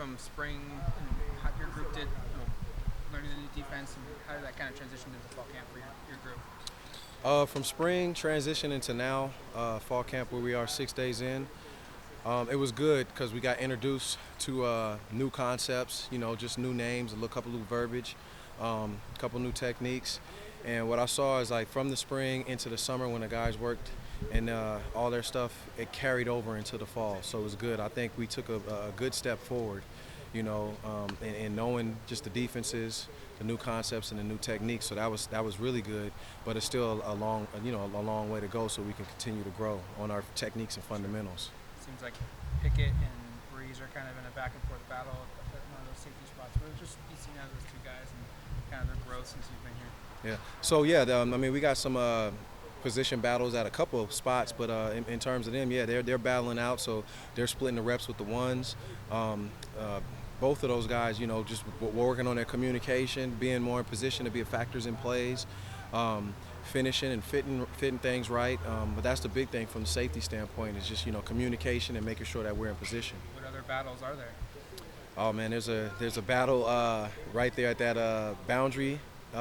from spring and how your group did, learning the new defense, and how did that kind of transition into fall camp for your group? From spring transition into now, fall camp where we are 6 days in, it was good because we got introduced to new concepts, just new names, a couple new verbiage, a couple new techniques. And what I saw is like from the spring into the summer when the guys worked and all their stuff, it carried over into the fall. So it was good. I think we took a good step forward, in knowing just the defenses, the new concepts, and the new techniques. So that was really good. But it's still a long way to go. So we can continue to grow on our techniques and fundamentals. Seems like Pickett and Breeze are kind of in a back and forth battle at one of those safety spots. What just you seen out of those two guys and kind of their growth since you've been here? Yeah. So yeah, we got some position battles at a couple of spots, but in terms of them, yeah, they're battling out. So they're splitting the reps with the ones. Both of those guys, just working on their communication, being more in position to be factors in plays, finishing and fitting things right. But that's the big thing from the safety standpoint is just communication and making sure that we're in position. What other battles are there? Oh man, there's a battle right there at that boundary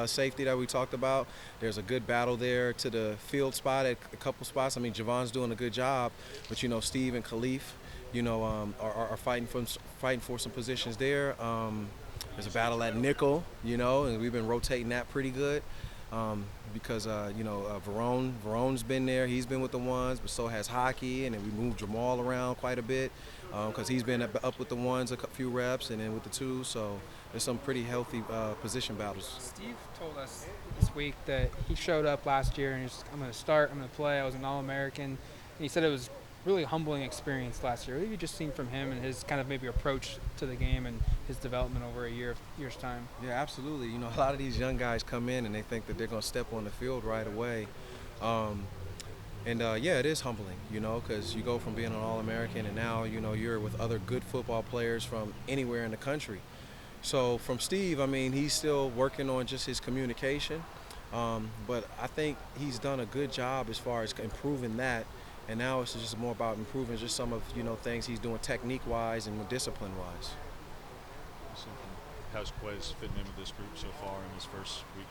safety that we talked about. There's a good battle there to the field spot at a couple spots. I mean, Javon's doing a good job, but Steve and Khalif, are fighting for some positions there. There's a battle at nickel, and we've been rotating that pretty good. Because Verone's been there. He's been with the ones, but so has Hockey, and then we moved Jamal around quite a bit because he's been up with the ones a few reps, and then with the twos. So there's some pretty healthy position battles. Steve told us this week that he showed up last year and he's I'm going to start, I'm going to play. I was an All-American. And he said it was really humbling experience last year. What have you just seen from him and his kind of maybe approach to the game and his development over a year's time? Yeah, absolutely. A lot of these young guys come in and they think that they're going to step on the field right away. Yeah, it is humbling, because you go from being an All-American and now, you're with other good football players from anywhere in the country. So from Steve, he's still working on just his communication, but I think he's done a good job as far as improving that. And now it's just more about improving just some of things he's doing technique-wise and discipline-wise. How's Quez fitting in with this group so far in his first week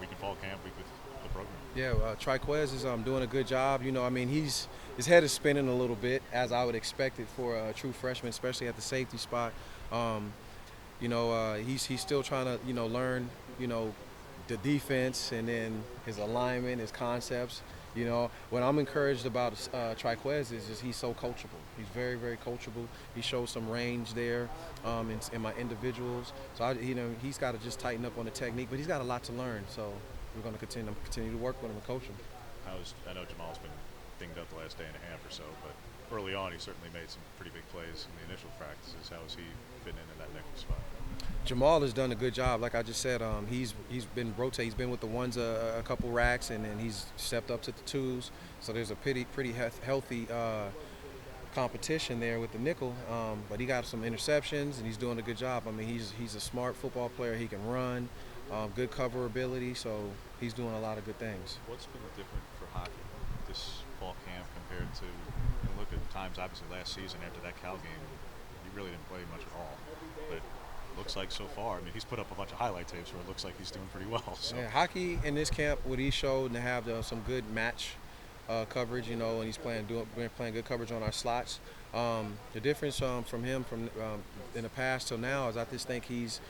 in fall camp, week with the program? Yeah, Triquez is doing a good job. His head is spinning a little bit, as I would expect it for a true freshman, especially at the safety spot. He's still trying to learn the defense and then his alignment, his concepts. What I'm encouraged about Triquez is just he's so coachable. He's very, very coachable. He shows some range there in my individuals. So he's got to just tighten up on the technique, but he's got a lot to learn. So we're going to continue to work with him and coach him. I know Jamal's been dinged up the last day and a half or so, but early on he certainly made some pretty big plays in the initial practices. How is he fitting in that nickel spot? Jamal has done a good job. Like I just said, he's been rotating. He's been with the ones a couple racks, and then he's stepped up to the twos. So there's a pretty healthy competition there with the nickel. But he got some interceptions, and he's doing a good job. He's a smart football player. He can run, good cover ability. So he's doing a lot of good things. What's been different for hockey this fall camp compared to? Look at times, obviously last season after that Cal game, he really didn't play much at all, but. Looks like so far. He's put up a bunch of highlight tapes where it looks like he's doing pretty well. So. Yeah, hockey in this camp, what he showed, and to have some good match coverage, and he's playing good coverage on our slots. The difference from him from in the past till now is I just think he's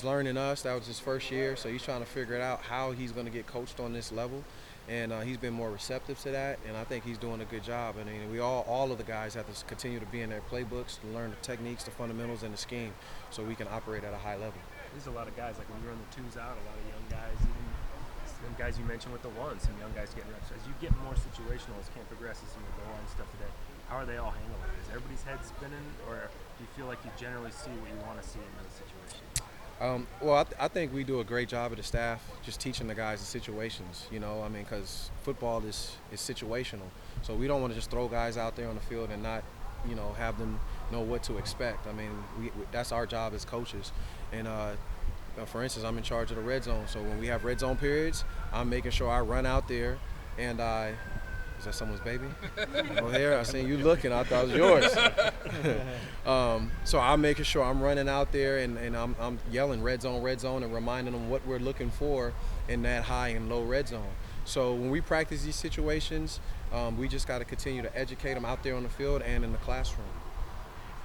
learning us. That was his first year, so he's trying to figure it out how he's going to get coached on this level. And he's been more receptive to that, and I think he's doing a good job. We all of the guys have to continue to be in their playbooks to learn the techniques, the fundamentals, and the scheme, so we can operate at a high level. There's a lot of guys, like when you run the twos out, a lot of young guys, even some guys you mentioned with the ones, some young guys getting reps. As you get more situational, as camp progresses, some of the goal line stuff today, how are they all handling it? Is everybody's head spinning, or do you feel like you generally see what you want to see in those situations? I think we do a great job of the staff just teaching the guys the situations, because football is situational. So we don't want to just throw guys out there on the field and not, have them know what to expect. That's our job as coaches. And for instance, I'm in charge of the red zone. So when we have red zone periods, I'm making sure I run out there and I Is that someone's baby? Oh, here, I seen you looking. I thought it was yours. So I'm making sure I'm running out there and I'm yelling red zone, and reminding them what we're looking for in that high and low red zone. So when we practice these situations, we just got to continue to educate them out there on the field and in the classroom.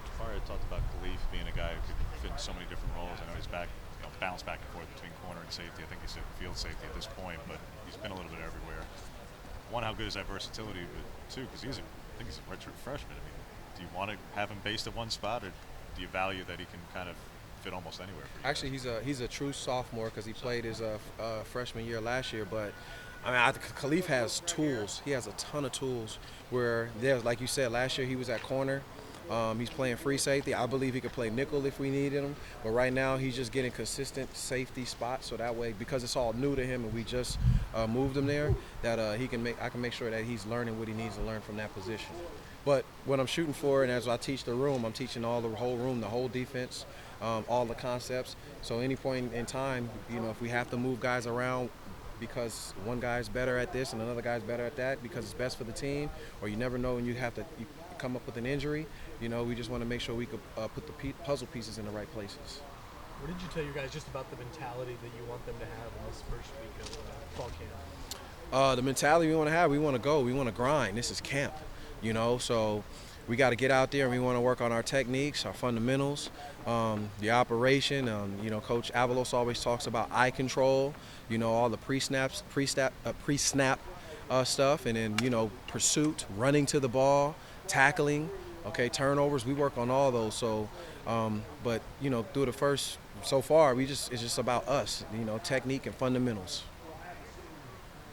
Jafari had talked about Khalif being a guy who could fit in so many different roles. I know he's bounce back and forth between corner and safety. I think he's in field safety at this point, but he's been a little bit everywhere. One, how good is that versatility? But two, because I think he's a redshirt freshman. I mean, do you want to have him based at one spot, or do you value that he can kind of fit almost anywhere for you? Actually, he's a true sophomore because he played his freshman year last year. But I mean, Khalif has tools. He has a ton of tools. Where there's, like you said, last year he was at corner. He's playing free safety. I believe he could play nickel if we needed him. But right now he's just getting consistent safety spots. So that way, because it's all new to him and we just moved him there, that I can make sure that he's learning what he needs to learn from that position. But what I'm shooting for, and as I teach the room, I'm teaching the whole room, the whole defense, all the concepts. So any point in time, if we have to move guys around because one guy's better at this and another guy's better at that because it's best for the team, or you never know when you come up with an injury, we just want to make sure we could put the puzzle pieces in the right places. What did you tell your guys just about the mentality that you want them to have in this first week of fall camp? The mentality we want to have, we want to go, we want to grind. This is camp, so we got to get out there and we want to work on our techniques, our fundamentals, the operation. Coach Avalos always talks about eye control, all the pre-snap stuff, and then, pursuit, running to the ball, tackling, turnovers. We work on all those. So, but, through the first, so far, it's just about us, technique and fundamentals.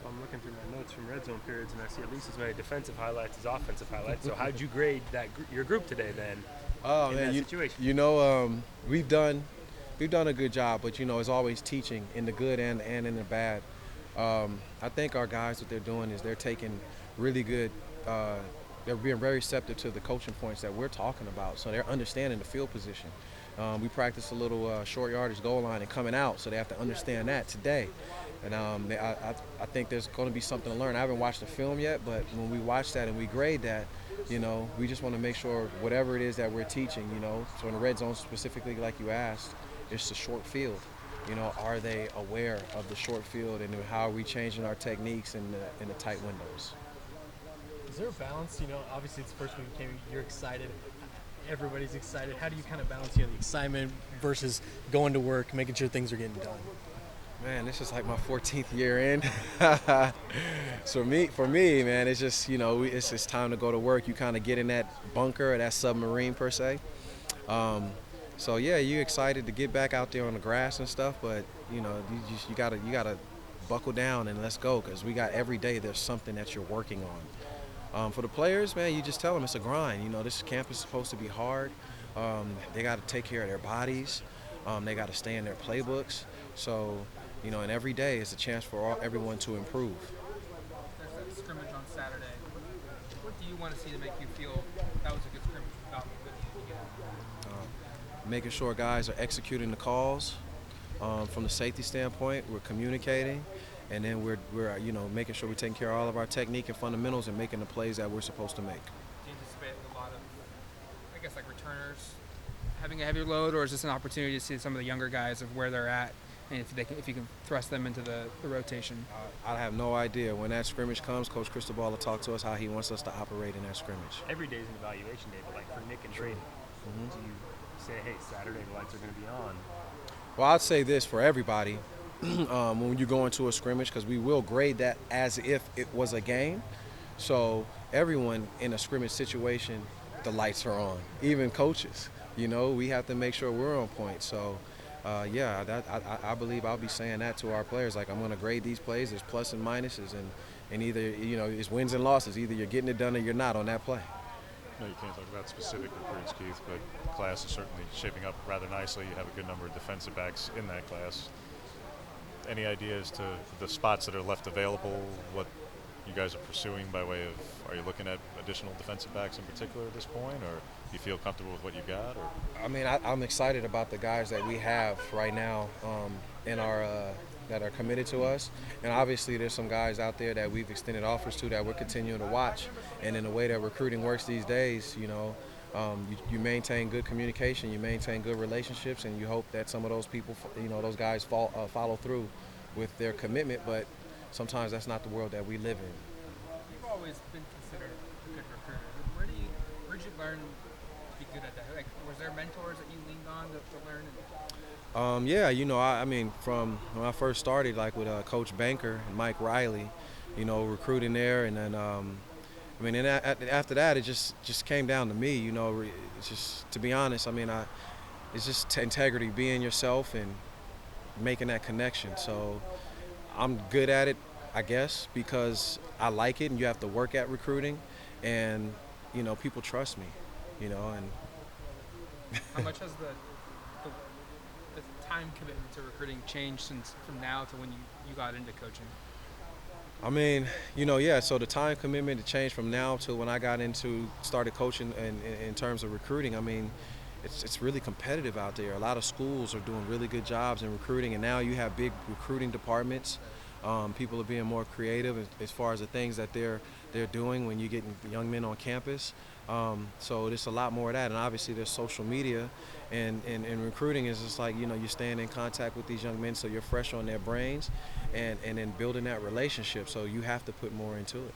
I'm looking through my notes from red zone periods, and I see at least as many defensive highlights as offensive highlights. So how'd you grade your group today then? Oh in man, that situation? We've done a good job, but it's always teaching in the good and in the bad. I think our guys, what they're doing is they're taking really good. They're being very receptive to the coaching points that we're talking about, so they're understanding the field position. We practiced a little short yardage goal line and coming out, so they have to understand that today. And I think there's going to be something to learn. I haven't watched the film yet, but when we watch that and we grade that, we just want to make sure whatever it is that we're teaching, so in the red zone specifically, like you asked, it's the short field. Are they aware of the short field, and how are we changing our techniques in the tight windows? Is there a balance? Obviously it's the first week of camp. You're excited. Everybody's excited. How do you kind of balance, the excitement versus going to work, making sure things are getting done? Man, this is like my 14th year in. So for me, man, it's just, it's just time to go to work. You kind of get in that bunker or that submarine per se. So yeah, you're excited to get back out there on the grass and stuff, but you gotta buckle down and let's go, because we got every day there's something that you're working on. For the players, man, you just tell them it's a grind. This camp is supposed to be hard. They got to take care of their bodies. They got to stay in their playbooks. So, and every day is a chance for everyone to improve. There's that scrimmage on Saturday. What do you want to see to make you feel that was a good scrimmage? Making sure guys are executing the calls from the safety standpoint. We're communicating, and then we're making sure we're taking care of all of our technique and fundamentals and making the plays that we're supposed to make. Do you anticipate a lot of, returners having a heavier load, or is this an opportunity to see some of the younger guys of where they're at, and if you can thrust them into the rotation? I have no idea. When that scrimmage comes, Coach Cristobal will talk to us how he wants us to operate in that scrimmage. Every day is an evaluation day, but for Nick and Brady, do you say, hey, Saturday the lights are going to be on? Well, I'd say this for everybody. When you go into a scrimmage, because we will grade that as if it was a game. So everyone in a scrimmage situation, the lights are on, even coaches. We have to make sure we're on point. So, I believe I'll be saying that to our players. I'm going to grade these plays. There's plus and minuses, and either, it's wins and losses. Either you're getting it done or you're not on that play. No, you can't talk about specific recruits, Keith, but class is certainly shaping up rather nicely. You have a good number of defensive backs in that class. Any ideas to the spots that are left available, what you guys are pursuing by way of, are you looking at additional defensive backs in particular at this point, or do you feel comfortable with what you got? Or? I mean, I'm excited about the guys that we have right now in our that are committed to us, and obviously there's some guys out there that we've extended offers to that we're continuing to watch. And in the way that recruiting works these days, you maintain good communication, you maintain good relationships, and you hope that some of those people, those guys follow through with their commitment. But sometimes that's not the world that we live in. You've always been considered a good recruiter. Where'd you learn to be good at that? Like, was there mentors that you leaned on to learn? Yeah, I mean, from when I first started, like with Coach Banker and Mike Riley, recruiting there, and then, after that, it just came down to me, it's just, to be honest, it's just integrity, being yourself and making that connection. So I'm good at it, I guess, because I like it, and you have to work at recruiting, and, people trust me, and How much has the time commitment to recruiting changed since from now to when you got into coaching? So the time commitment to change from now to when I started coaching in terms of recruiting. It's really competitive out there. A lot of schools are doing really good jobs in recruiting, and now you have big recruiting departments. People are being more creative as far as the things that they're doing when you're getting young men on campus. So there's a lot more of that, and obviously there's social media, and recruiting is just like, you're staying in contact with these young men, so you're fresh on their brains, and then building that relationship. So you have to put more into it.